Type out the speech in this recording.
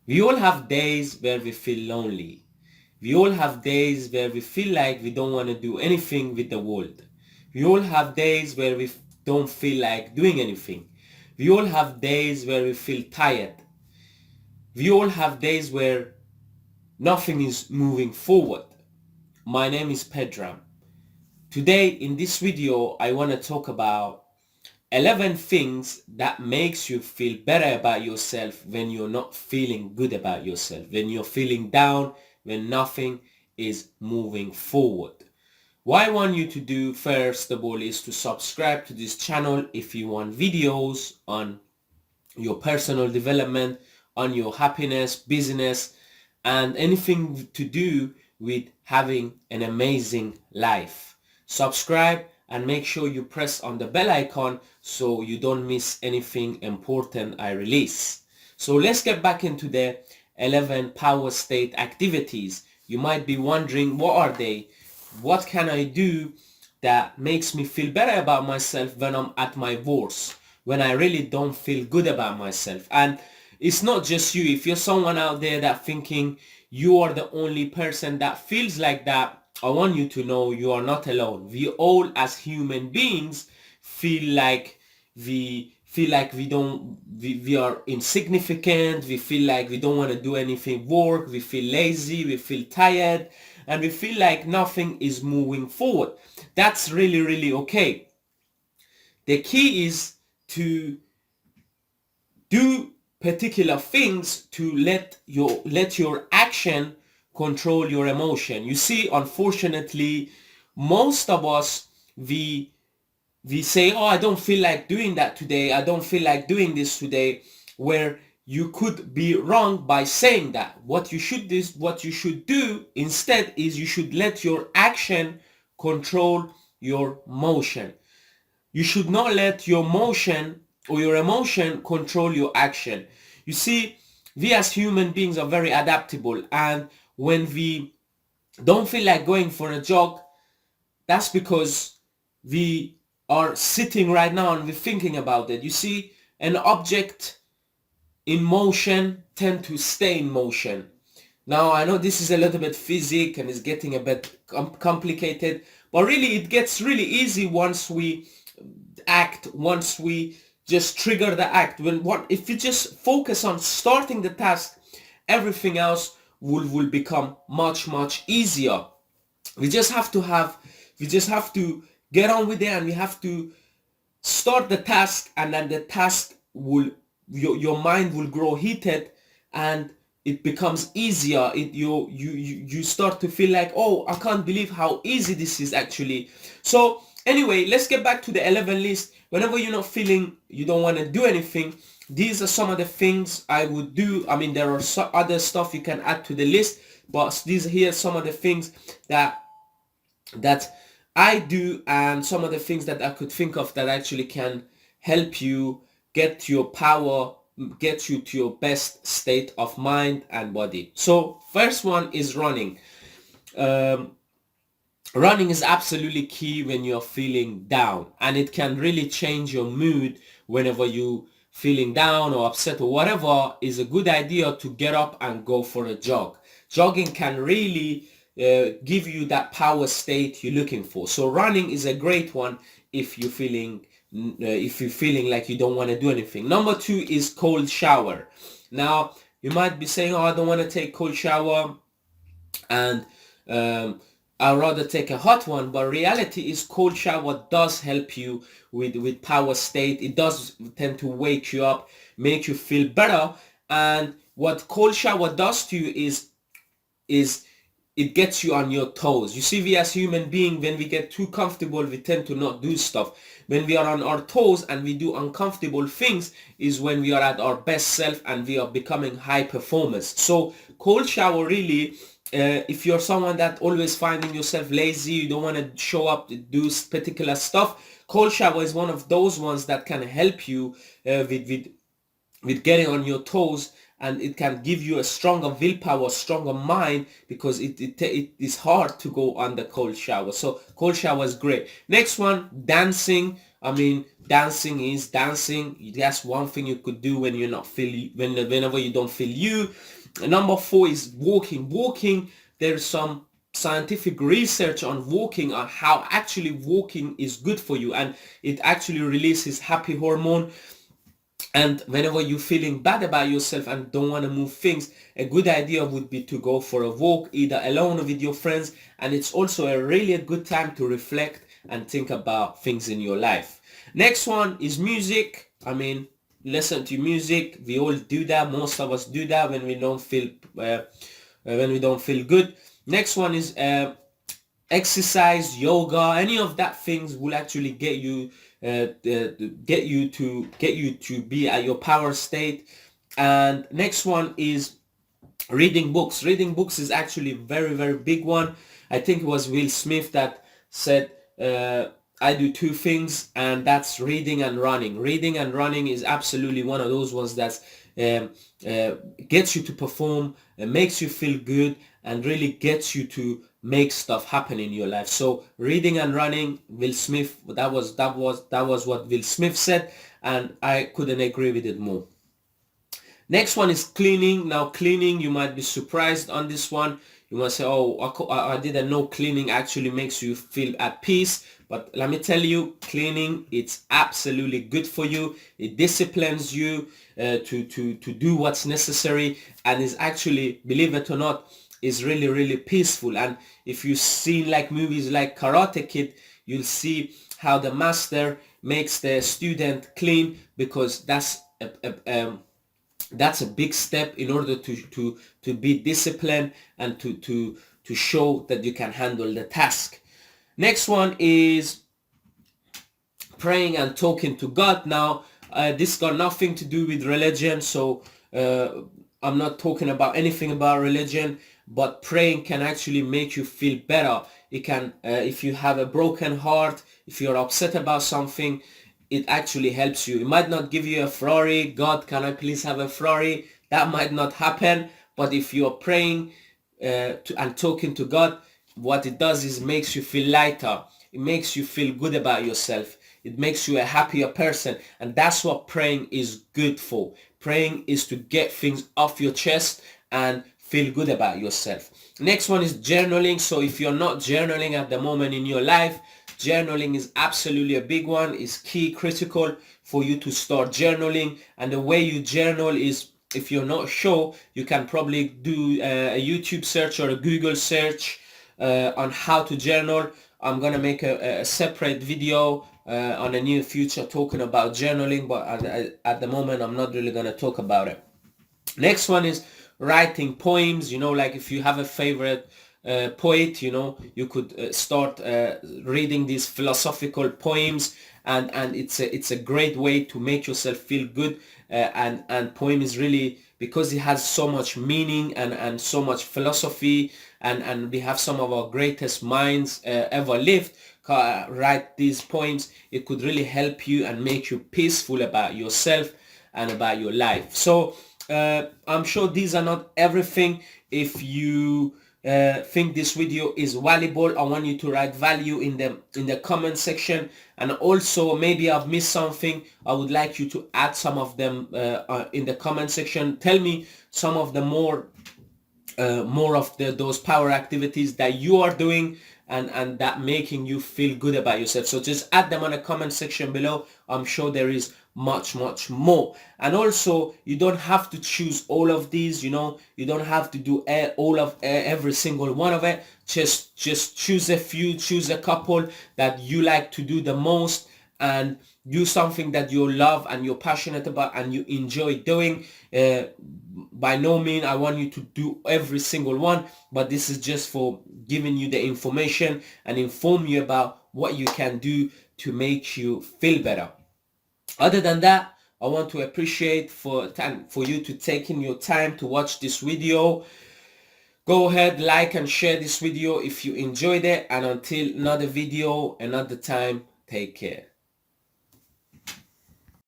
We all have days where we feel lonely. We all have days where we feel like we don't want to do anything with the world. We all have days where we don't feel like doing anything. We all have days where we feel tired. We all have days where nothing is moving forward. My name is Pedram. Today in this video I want to talk about 11 things that makes you feel better about yourself when you're not feeling good about yourself, when you're feeling down, when nothing is moving forward. What I want you to do first of all is to subscribe to this channel if you want videos on your personal development, on your happiness, business, and anything to do with having an amazing life. Subscribe and make sure you press on the bell icon so you don't miss anything important I release. So let's get back into the 11 power state activities. You might be wondering, what are they? What can I do that makes me feel better about myself when I'm at my worst, when I really don't feel good about myself? And it's not just you. If you're someone out there that thinking you are the only person that feels like that, I want you to know you are not alone. We all as human beings feel like we are insignificant. We feel like we don't want to do anything work. We feel lazy, we feel tired, and we feel like nothing is moving forward. That's really okay. The key is to do particular things to let your action control your emotion. You see, unfortunately, most of us, we say, oh, I don't feel like doing that today, I don't feel like doing this today, where you could be wrong by saying that. What you should do instead is you should let your action control your motion. You should not let your motion or your emotion control your action. You see, we as human beings are very adaptable, and when we don't feel like going for a jog, that's because we are sitting right now and we're thinking about it. You see, an object in motion tend to stay in motion. Now, I know this is a little bit physics and it's getting a bit complicated, but really it gets really easy once we act, once we just trigger the act. If you just focus on starting the task, everything else will become much easier. We just have to get on with it, and we have to start the task, and then the task will, your mind will grow heated and it becomes easier. You start to feel like, oh, I can't believe how easy this is actually. So anyway, let's get back to the 11 list. Whenever you're not feeling you don't want to do anything, these are some of the things I would do. I mean, there are other stuff you can add to the list, but these here are some of the things that I do, and some of the things that I could think of that actually can help you get your power, get you to your best state of mind and body. So first one is running. Um, Running is absolutely key when you're feeling down, and it can really change your mood. Whenever you feeling down or upset or whatever, is a good idea to get up and go for a jog. Jogging can really give you that power state you're looking for. So running is a great one if you're feeling like you don't want to do anything. Number two is cold shower. Now you might be saying, oh, I don't want to take cold shower, and I'd rather take a hot one. But reality is, cold shower does help you with power state. It does tend to wake you up, make you feel better. And what cold shower does to you is it gets you on your toes. You see, we as human beings, when we get too comfortable, we tend to not do stuff. When we are on our toes and we do uncomfortable things is when we are at our best self and we are becoming high performers. So cold shower really, if you're someone that always finding yourself lazy, you don't want to show up to do particular stuff, cold shower is one of those ones that can help you with getting on your toes, and it can give you a stronger willpower, stronger mind, because it is hard to go on the cold shower. So cold shower is great. Next one, dancing. I mean, dancing is dancing. That's one thing you could do when you're not whenever you don't feel you. Number 4 is walking. Walking, there's some scientific research on walking, on how actually walking is good for you, and it actually releases happy hormone. And whenever you're feeling bad about yourself and don't want to move things, a good idea would be to go for a walk, either alone or with your friends. And it's also a good time to reflect and think about things in your life. Next one is music. I mean, listen to music. We all do that. Most of us do that when we don't feel good. Next one is exercise, yoga. Any of that things will actually get you to be at your power state. And next one is reading books. Reading books is actually a very, very big one. I think it was Will Smith that said, I do 2 things, and that's reading and running. Reading and running is absolutely one of those ones that gets you to perform, makes you feel good, and really gets you to make stuff happen in your life. So reading and running, Will Smith, that was what Will Smith said, and I couldn't agree with it more. Next one is cleaning. Now cleaning, you might be surprised on this one. You might say, oh, I didn't know cleaning actually makes you feel at peace. But let me tell you, cleaning, it's absolutely good for you. It disciplines you to do what's necessary, and is actually, believe it or not, is really, really peaceful. And if you've seen like movies like Karate Kid, you'll see how the master makes the student clean, because that's a big step in order to be disciplined and to show that you can handle the task. Next one is praying and talking to God. Now, this got nothing to do with religion, so I'm not talking about anything about religion, but praying can actually make you feel better. It can, if you have a broken heart, if you're upset about something, it actually helps you. It might not give you a Ferrari. God, can I please have a Ferrari? That might not happen. But if you're praying and talking to God, what it does is makes you feel lighter. It makes you feel good about yourself. It makes you a happier person. And that's what praying is good for. Praying is to get things off your chest and feel good about yourself. Next one is journaling. So if you're not journaling at the moment in your life, journaling is absolutely a big one. It's key, critical for you to start journaling. And the way you journal is, if you're not sure, you can probably do a YouTube search or a Google search on how to journal. I'm gonna make a separate video on a near future talking about journaling, but at the moment I'm not really gonna talk about it. Next one is writing poems. You know, like if you have a favorite poet, you know, you could start reading these philosophical poems, and it's a great way to make yourself feel good. And poem is really, because it has so much meaning and so much philosophy, and we have some of our greatest minds ever lived write these poems. It could really help you and make you peaceful about yourself and about your life. So I'm sure these are not everything. If you think this video is valuable, I want you to write value in the comment section. And also, maybe I've missed something, I would like you to add some of them in the comment section. Tell me some of the more of those power activities that you are doing and that making you feel good about yourself. So just add them on the comment section below. I'm sure there is much more. And also, you don't have to choose all of these, you know. You don't have to do all of every single one of it. Just choose a few, choose a couple that you like to do the most, and do something that you love and you're passionate about and you enjoy doing. By no means I want you to do every single one, but this is just for giving you the information and inform you about what you can do to make you feel better. Other than that, I want to appreciate for you to taking your time to watch this video. Go ahead, like and share this video if you enjoyed it, and until another video, another time, take care.